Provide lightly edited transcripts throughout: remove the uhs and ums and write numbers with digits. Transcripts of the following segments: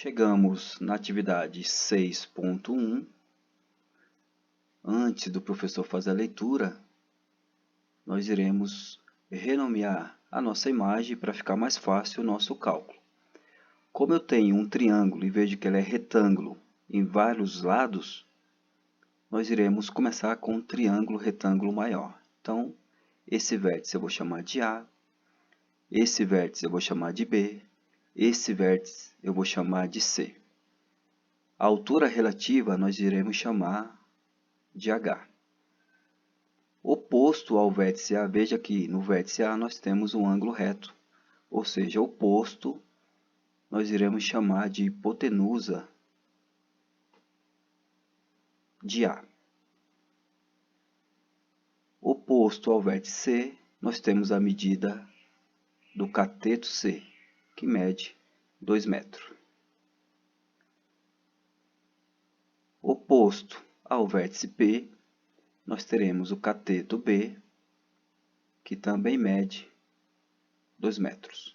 Chegamos na atividade 6.1. Antes do professor fazer a leitura, nós iremos renomear a nossa imagem para ficar mais fácil o nosso cálculo. Como eu tenho um triângulo e vejo que ele é retângulo em vários lados, nós iremos começar com um triângulo retângulo maior. Então, esse vértice eu vou chamar de A, esse vértice eu vou chamar de B, esse vértice eu vou chamar de C. A altura relativa nós iremos chamar de H. Oposto ao vértice A, veja que no vértice A nós temos um ângulo reto, ou seja, oposto nós iremos chamar de hipotenusa de A. Oposto ao vértice C, nós temos a medida do cateto C, que mede 2 metros. Oposto ao vértice P, nós teremos o cateto B, que também mede 2 metros.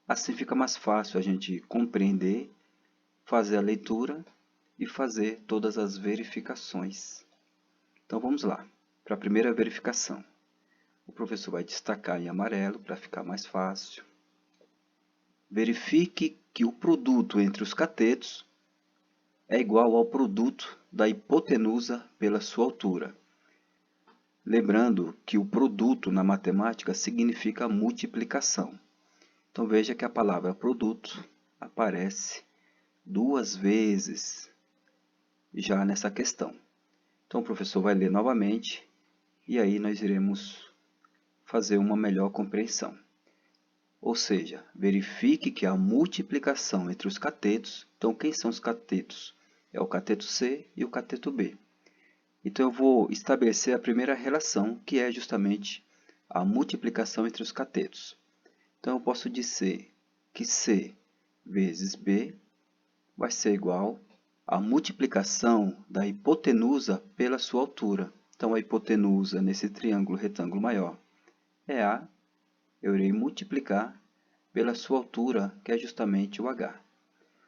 Assim fica mais fácil a gente compreender, fazer a leitura e fazer todas as verificações. Então vamos lá, para a primeira verificação. O professor vai destacar em amarelo para ficar mais fácil. Verifique que o produto entre os catetos é igual ao produto da hipotenusa pela sua altura. Lembrando que o produto na matemática significa multiplicação. Então veja que a palavra produto aparece 2 vezes já nessa questão. Então o professor vai ler novamente e aí nós iremos fazer uma melhor compreensão. Ou seja, verifique que a multiplicação entre os catetos, então quem são os catetos? É o cateto C e o cateto B. Então eu vou estabelecer a primeira relação, que é justamente a multiplicação entre os catetos. Então eu posso dizer que C vezes B vai ser igual à multiplicação da hipotenusa pela sua altura. Então a hipotenusa nesse triângulo retângulo maior é A, eu irei multiplicar pela sua altura, que é justamente o H.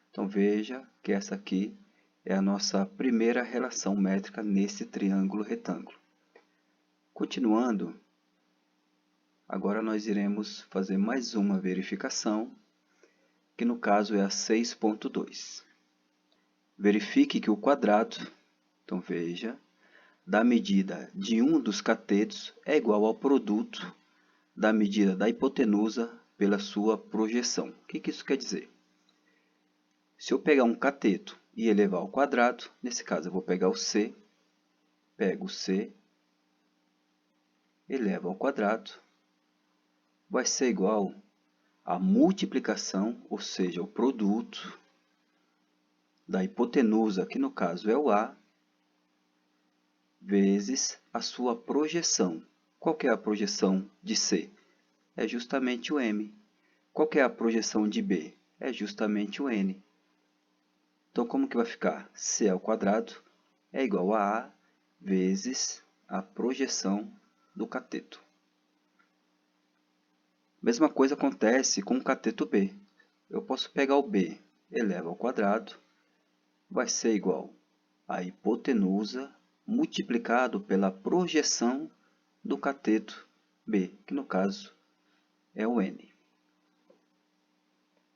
Então veja que essa aqui é a nossa primeira relação métrica nesse triângulo retângulo. Continuando, agora nós iremos fazer mais uma verificação, que no caso é a 6.2. Verifique que o quadrado, então veja, da medida de um dos catetos é igual ao produto da medida da hipotenusa pela sua projeção. O que isso quer dizer? Se eu pegar um cateto e elevar ao quadrado, nesse caso eu vou pegar o C, pego o C, elevo ao quadrado, vai ser igual à multiplicação, ou seja, o produto da hipotenusa, que no caso é o A, vezes a sua projeção. Qual que é a projeção de C? É justamente o M. Qual que é a projeção de B? É justamente o N. Então, como que vai ficar? C ao quadrado é igual a A vezes a projeção do cateto. Mesma coisa acontece com o cateto B. Eu posso pegar o B, eleva ao quadrado, vai ser igual a hipotenusa multiplicado pela projeção do cateto B, que no caso é o N.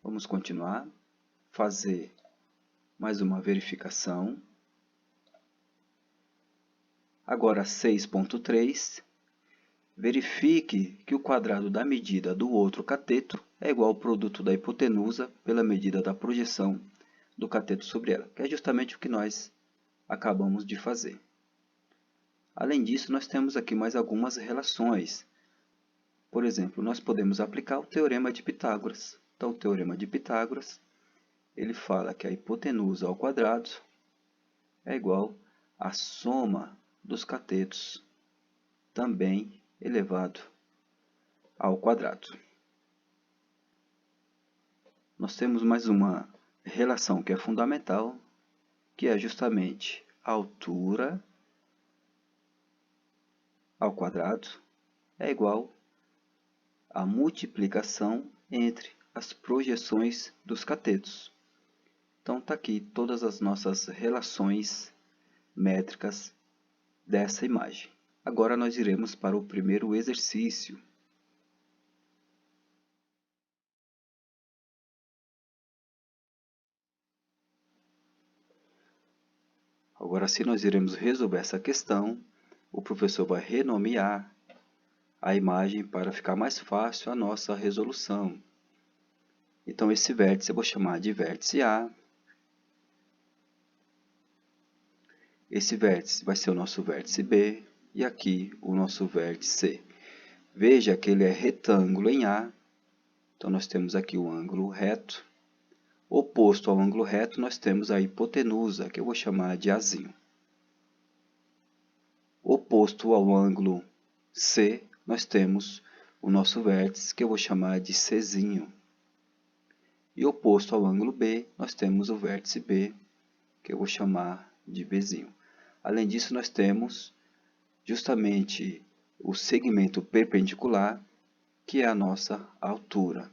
Vamos continuar, fazer mais uma verificação. Agora 6.3. Verifique que o quadrado da medida do outro cateto é igual ao produto da hipotenusa pela medida da projeção do cateto sobre ela, que é justamente o que nós acabamos de fazer. Além disso, nós temos aqui mais algumas relações. Por exemplo, nós podemos aplicar o teorema de Pitágoras. Então, o teorema de Pitágoras, ele fala que a hipotenusa ao quadrado é igual à soma dos catetos, também elevado ao quadrado. Nós temos mais uma relação que é fundamental, que é justamente a altura ao quadrado é igual à multiplicação entre as projeções dos catetos. Então está aqui todas as nossas relações métricas dessa imagem. Agora nós iremos para o primeiro exercício. Agora sim nós iremos resolver essa questão. O professor vai renomear a imagem para ficar mais fácil a nossa resolução. Então esse vértice eu vou chamar de vértice A. Esse vértice vai ser o nosso vértice B e aqui o nosso vértice C. Veja que ele é retângulo em A, então nós temos aqui o ângulo reto. Oposto ao ângulo reto, nós temos a hipotenusa, que eu vou chamar de Azinho. Oposto ao ângulo C, nós temos o nosso vértice, que eu vou chamar de Czinho. E oposto ao ângulo B, nós temos o vértice B, que eu vou chamar de Bzinho. Além disso, nós temos justamente o segmento perpendicular, que é a nossa altura.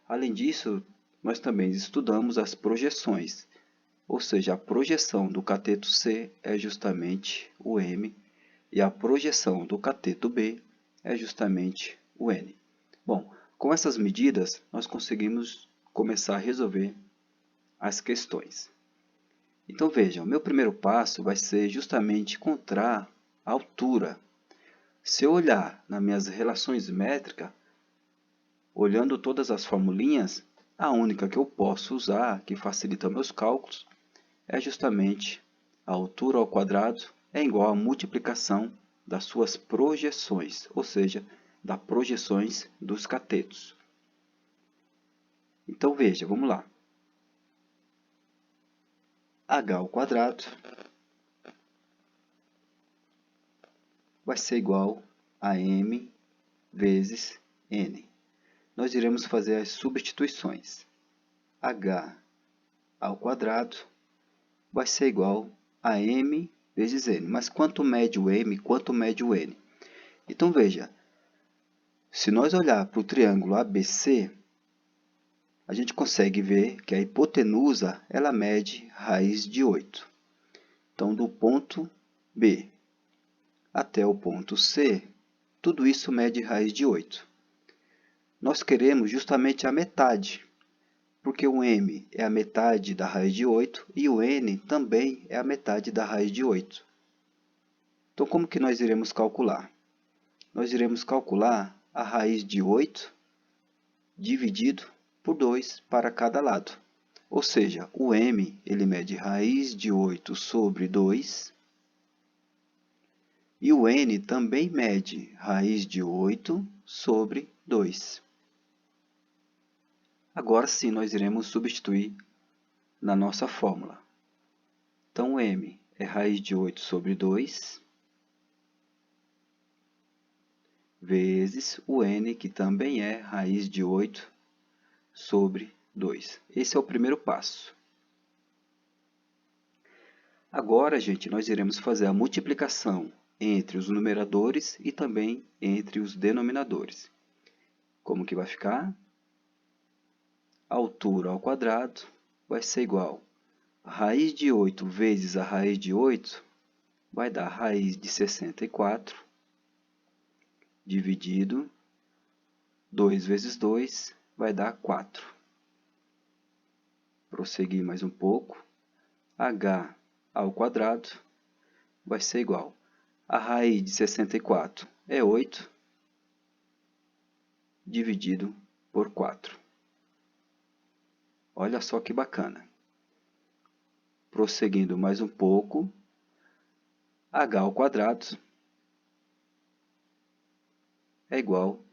Além disso, nós também estudamos as projeções, ou seja, a projeção do cateto C é justamente o M, e a projeção do cateto B é justamente o N. Bom, com essas medidas, nós conseguimos começar a resolver as questões. Então veja, o meu primeiro passo vai ser justamente encontrar a altura. Se eu olhar nas minhas relações métricas, olhando todas as formulinhas, a única que eu posso usar, que facilita meus cálculos, é justamente a altura ao quadrado é igual à multiplicação das suas projeções, ou seja, das projeções dos catetos. Então veja, vamos lá. H ao quadrado vai ser igual a m vezes n. Nós iremos fazer as substituições. H ao quadrado vai ser igual a m vezes n. Mas quanto mede o m, quanto mede o n? Então, veja, se nós olhar para o triângulo ABC, a gente consegue ver que a hipotenusa ela mede raiz de 8. Então, do ponto B até o ponto C, tudo isso mede raiz de 8. Nós queremos justamente a metade, porque o m é a metade da raiz de 8 e o n também é a metade da raiz de 8. Então, como que nós iremos calcular? Nós iremos calcular a raiz de 8 dividido por 2 para cada lado. Ou seja, o m ele mede raiz de 8 sobre 2 e o n também mede raiz de 8 sobre 2. Agora sim, nós iremos substituir na nossa fórmula. Então, o m é raiz de 8 sobre 2, vezes o n, que também é raiz de 8 sobre 2. Esse é o primeiro passo. Agora, gente, nós iremos fazer a multiplicação entre os numeradores e também entre os denominadores. Como que vai ficar? A altura ao quadrado vai ser igual a raiz de 8 vezes a raiz de 8, vai dar raiz de 64, dividido 2 vezes 2, vai dar 4. Prosseguir mais um pouco. H ao quadrado vai ser igual a raiz de 64 é 8, dividido por 4. Olha só que bacana. Prosseguindo mais um pouco, h ao quadrado é igual.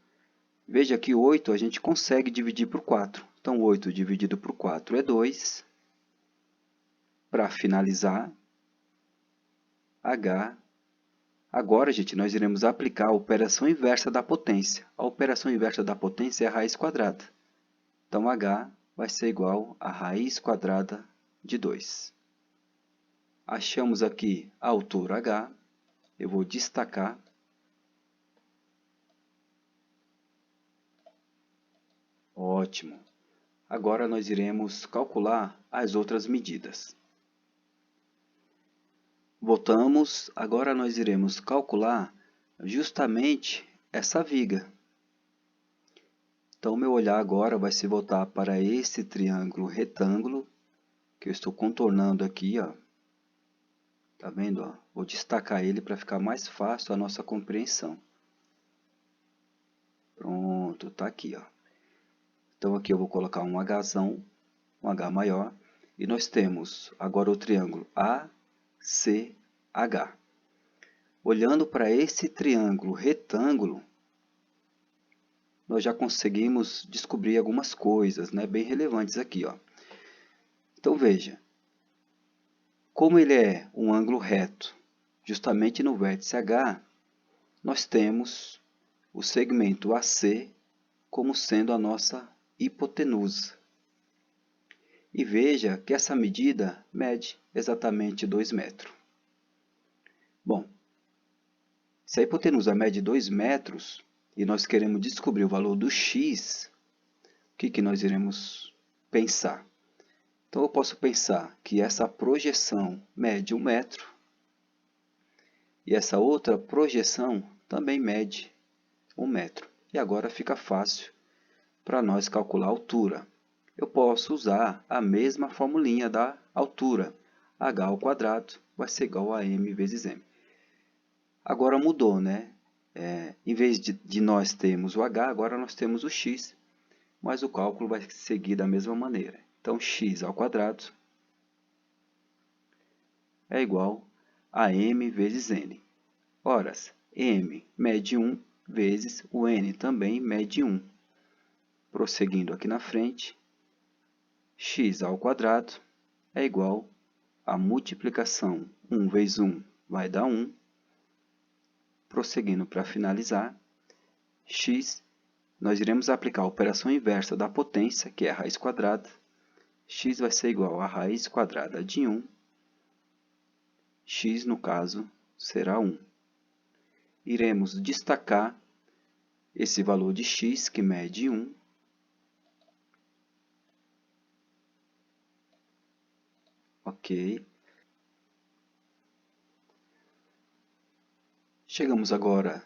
Veja que 8 a gente consegue dividir por 4. Então, 8 dividido por 4 é 2. Para finalizar, h. Agora, gente, nós iremos aplicar a operação inversa da potência. A operação inversa da potência é a raiz quadrada. Então, h vai ser igual a raiz quadrada de 2. Achamos aqui a altura h. Eu vou destacar. Ótimo. Agora nós iremos calcular as outras medidas. Voltamos, agora nós iremos calcular justamente essa viga. Então, meu olhar agora vai se voltar para esse triângulo retângulo, que eu estou contornando aqui, ó. Tá vendo, ó? Vou destacar ele para ficar mais fácil a nossa compreensão. Pronto, tá aqui, ó. Então, aqui eu vou colocar um Hzão, um H maior, e nós temos agora o triângulo ACH. Olhando para esse triângulo retângulo, nós já conseguimos descobrir algumas coisas, né, bem relevantes aqui, ó. Então, veja, como ele é um ângulo reto, justamente no vértice H, nós temos o segmento AC como sendo a nossa hipotenusa. E veja que essa medida mede exatamente 2 metros. Bom, se a hipotenusa mede 2 metros e nós queremos descobrir o valor do x, o que nós iremos pensar? Então, eu posso pensar que essa projeção mede 1 metro e essa outra projeção também mede 1 metro. E agora fica fácil para nós calcular a altura. Eu posso usar a mesma formulinha da altura. H² vai ser igual a m vezes m. Agora mudou, né? Em vez de nós termos o h, agora nós temos o x, mas o cálculo vai seguir da mesma maneira. Então, x² é igual a m vezes n. Ora, m mede 1 vezes o n também mede 1. Prosseguindo aqui na frente, x² é igual a multiplicação 1 vezes 1 vai dar 1. Prosseguindo para finalizar, x, nós iremos aplicar a operação inversa da potência, que é a raiz quadrada. X vai ser igual a raiz quadrada de 1. X, no caso, será 1. Iremos destacar esse valor de x, que mede 1. Ok. Chegamos agora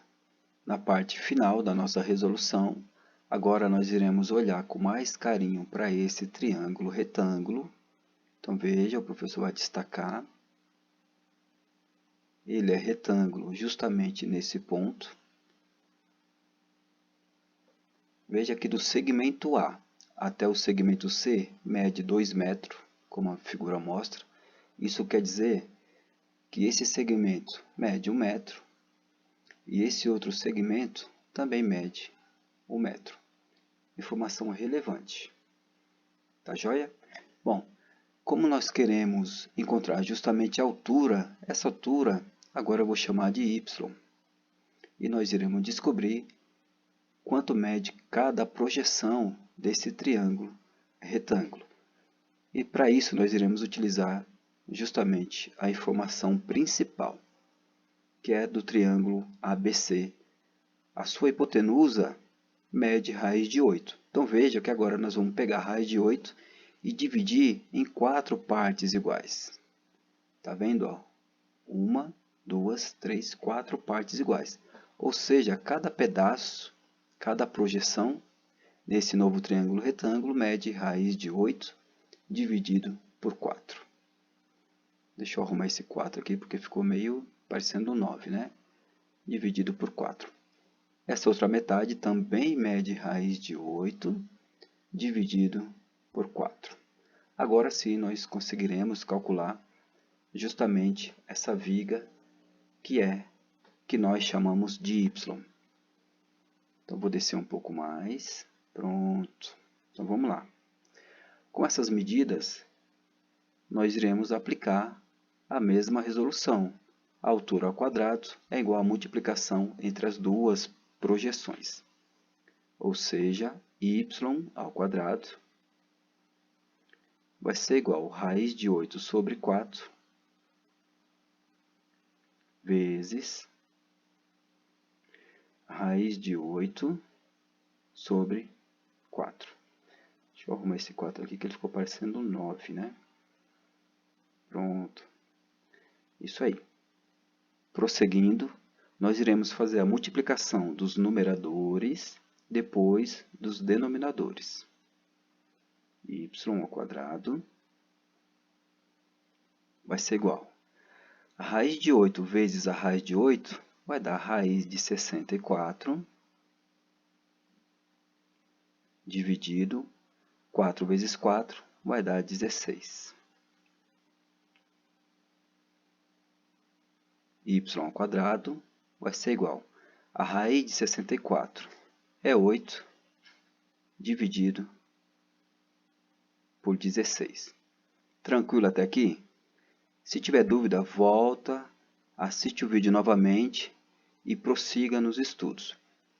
na parte final da nossa resolução. Agora nós iremos olhar com mais carinho para esse triângulo retângulo. Então veja, o professor vai destacar. Ele é retângulo justamente nesse ponto. Veja que do segmento A até o segmento C mede 2 metros, como a figura mostra. Isso quer dizer que esse segmento mede 1 metro e esse outro segmento também mede 1 metro. Informação relevante. Tá joia? Bom, como nós queremos encontrar justamente a altura, essa altura agora eu vou chamar de y. E nós iremos descobrir quanto mede cada projeção desse triângulo retângulo. E para isso nós iremos utilizar justamente a informação principal, que é do triângulo ABC. A sua hipotenusa mede raiz de 8. Então veja que agora nós vamos pegar a raiz de 8 e dividir em 4 partes iguais. Está vendo? Ó? 1, 2, 3, 4 partes iguais. Ou seja, cada pedaço, cada projeção nesse novo triângulo retângulo mede raiz de 8 dividido por 4. Deixa eu arrumar esse 4 aqui porque ficou meio parecendo um 9, né? Dividido por 4. Essa outra metade também mede raiz de 8 dividido por 4. Agora sim nós conseguiremos calcular justamente essa viga que nós chamamos de y. Então vou descer um pouco mais. Pronto. Então vamos lá. Com essas medidas, nós iremos aplicar a mesma resolução. A altura ao quadrado é igual à multiplicação entre as duas projeções. Ou seja, y ao quadrado vai ser igual a raiz de 8 sobre 4 vezes raiz de 8 sobre 4. Deixa eu arrumar esse 4 aqui que ele ficou parecendo um 9, né? Pronto. Isso aí. Prosseguindo, nós iremos fazer a multiplicação dos numeradores depois dos denominadores. Y ao quadrado vai ser igual. A raiz de 8 vezes a raiz de 8 vai dar a raiz de 64, dividido 4 vezes 4 vai dar 16. Y ao quadrado vai ser igual. A raiz de 64 é 8, dividido por 16. Tranquilo até aqui? Se tiver dúvida, volta, assiste o vídeo novamente e prossiga nos estudos.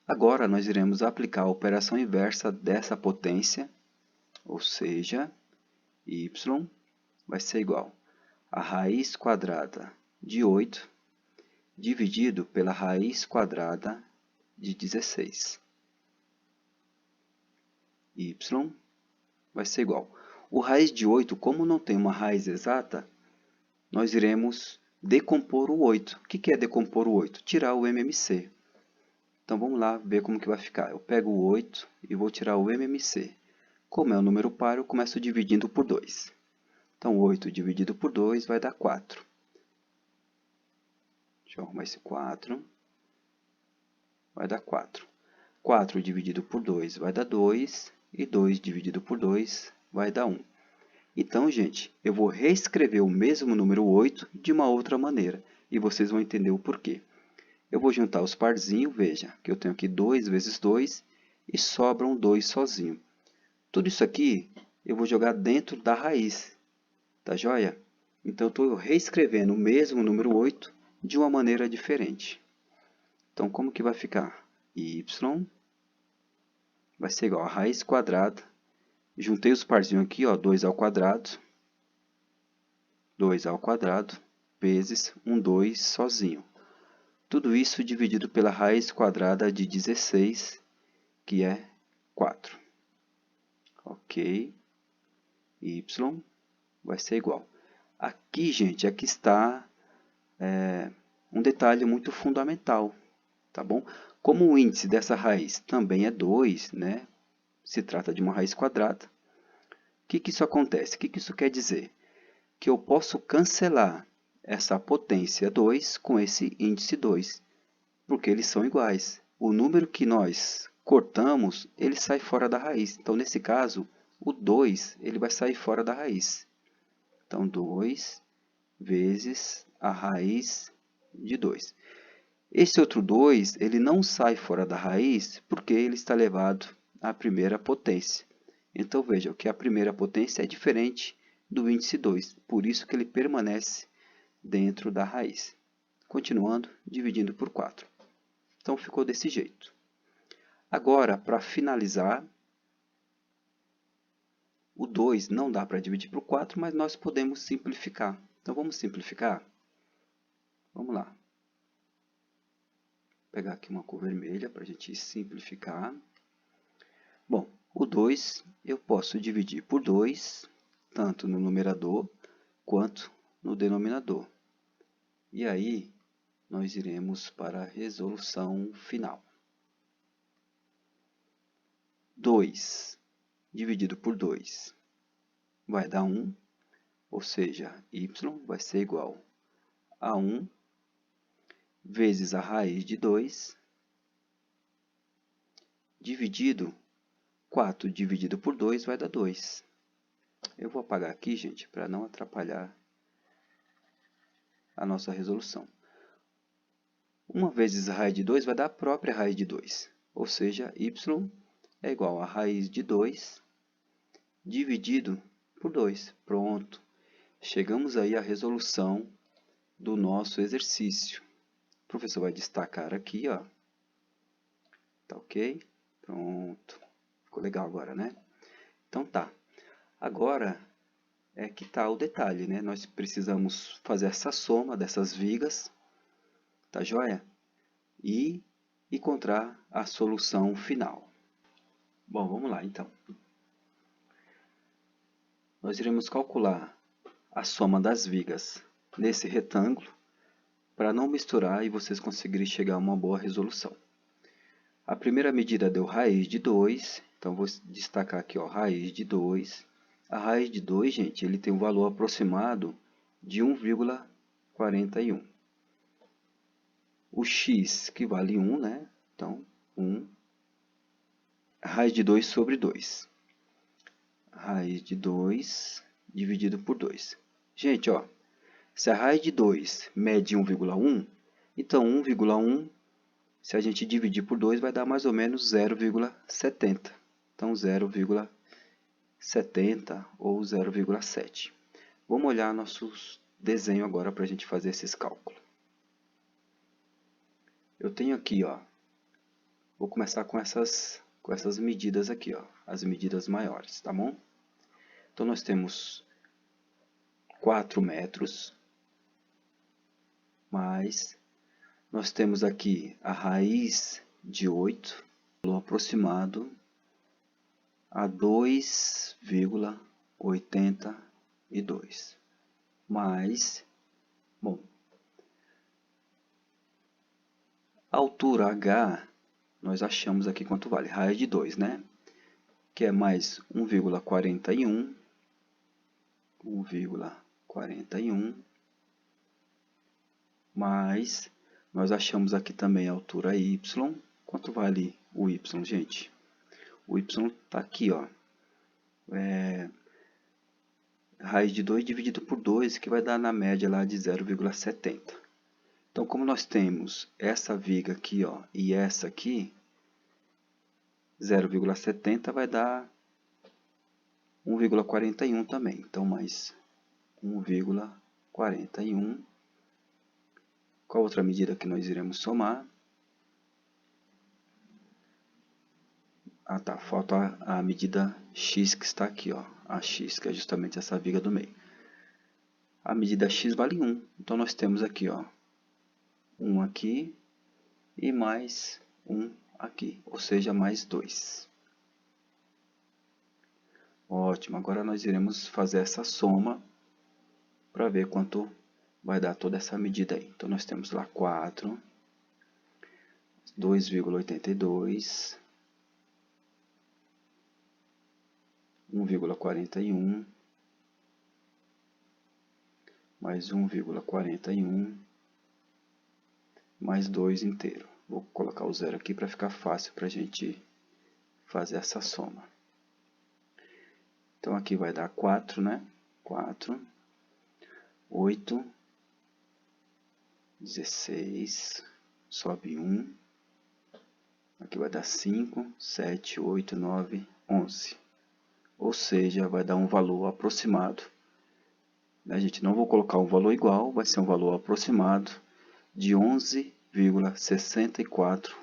Agora nós iremos aplicar a operação inversa dessa potência, ou seja, y vai ser igual a raiz quadrada de 8 dividido pela raiz quadrada de 16. Y vai ser igual. O raiz de 8, como não tem uma raiz exata, nós iremos decompor o 8. O que é decompor o 8? Tirar o MMC. Então vamos lá ver como que vai ficar. Eu pego o 8 e vou tirar o MMC. Como é um número par, eu começo dividindo por 2. Então 8 dividido por 2 vai dar 4. Deixa eu arrumar esse 4. Vai dar 4. 4 dividido por 2 vai dar 2. E 2 dividido por 2 vai dar 1. Então, gente, eu vou reescrever o mesmo número 8 de uma outra maneira. E vocês vão entender o porquê. Eu vou juntar os parzinhos, veja, que eu tenho aqui 2 vezes 2 e sobram 2 sozinho. Tudo isso aqui eu vou jogar dentro da raiz, tá joia? Então, eu estou reescrevendo o mesmo número 8 de uma maneira diferente. Então, como que vai ficar? Y vai ser igual a raiz quadrada. Juntei os parzinhos aqui, ó, 2 ao quadrado. 2 ao quadrado vezes 2 sozinho. Tudo isso dividido pela raiz quadrada de 16, que é 4. Ok. Y vai ser igual. Aqui, gente, aqui está um detalhe muito fundamental, tá bom? Como o índice dessa raiz também é 2, né? Se trata de uma raiz quadrada. O que isso acontece? O que isso quer dizer? Que eu posso cancelar essa potência 2 com esse índice 2, porque eles são iguais. O número que nós cortamos, ele sai fora da raiz. Então, nesse caso, o 2 ele vai sair fora da raiz. Então, 2 vezes a raiz de 2. Esse outro 2 ele não sai fora da raiz porque ele está elevado à primeira potência. Então, vejam que a primeira potência é diferente do índice 2, por isso que ele permanece dentro da raiz. Continuando, dividindo por 4. Então, ficou desse jeito. Agora, para finalizar, o 2 não dá para dividir por 4, mas nós podemos simplificar. Então, vamos simplificar? Vamos lá. Vou pegar aqui uma cor vermelha para a gente simplificar. Bom, o 2 eu posso dividir por 2, tanto no numerador quanto no denominador. E aí, nós iremos para a resolução final. 2 dividido por 2 vai dar 1, ou seja, y vai ser igual a 1 vezes a raiz de 2, dividido 4 dividido por 2 vai dar 2. Eu vou apagar aqui, gente, para não atrapalhar a nossa resolução. 1 vezes a raiz de 2 vai dar a própria raiz de 2, ou seja, y é igual a raiz de 2 dividido por 2. Pronto. Chegamos aí à resolução do nosso exercício. O professor vai destacar aqui, ó. Tá ok? Pronto. Ficou legal agora, né? Então tá. Agora é que tá o detalhe, né? Nós precisamos fazer essa soma dessas vigas, tá joia? E encontrar a solução final. Bom, vamos lá então. nós iremos calcular a soma das vigas nesse retângulo para não misturar e vocês conseguirem chegar a uma boa resolução. A primeira medida deu raiz de 2, então vou destacar aqui, ó, raiz de 2. A raiz de 2, gente, ele tem um valor aproximado de 1,41. O x que vale 1, né? Então, 1. Raiz de 2 sobre 2. Raiz de 2 dividido por 2. Gente, ó, se a raiz de 2 mede 1,1, então 1,1, se a gente dividir por 2, vai dar mais ou menos 0,70. Então, 0,70 ou 0,7. Vamos olhar nosso desenho agora para a gente fazer esses cálculos. Eu tenho aqui, ó, vou começar com essas medidas aqui, ó, as medidas maiores, tá bom? Então, nós temos 4 metros, mais, nós temos aqui a raiz de 8, valor aproximado a 2,82, mais, bom, a altura H, nós achamos aqui quanto vale, raiz de 2, né? Que é mais 1,41, 1,41, mais, nós achamos aqui também a altura y. Quanto vale o y, gente? O y está aqui, ó. Raiz de 2 dividido por 2, que vai dar na média lá de 0,70. Então, como nós temos essa viga aqui, ó, e essa aqui, 0,70 vai dar 1,41 também. Então, mais 1,41. Qual outra medida que nós iremos somar? Ah, tá. Falta a medida x que está aqui, ó. A x, que é justamente essa viga do meio. A medida x vale 1. Então, nós temos aqui, ó, 1 aqui e mais 1 aqui, ou seja, mais 2. Ótimo, agora nós iremos fazer essa soma para ver quanto vai dar toda essa medida aí. Então, nós temos lá 4, 2,82, 1,41, mais 1,41, mais 2 inteiro. Vou colocar o zero aqui para ficar fácil para a gente fazer essa soma. Então, aqui vai dar 4, né? 4, 8, 16, sobe 1. Aqui vai dar 5, 7, 8, 9, 11. Ou seja, vai dar um valor aproximado. A gente não vai colocar um valor igual, vai ser um valor aproximado de 11,64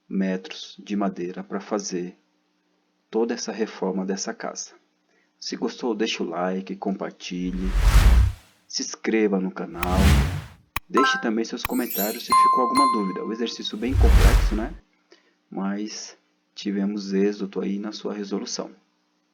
metros de madeira para fazer toda essa reforma dessa casa. Se gostou, deixa o like, compartilhe, se inscreva no canal, deixe também seus comentários se ficou alguma dúvida. O exercício bem complexo, né? Mas tivemos êxito aí na sua resolução.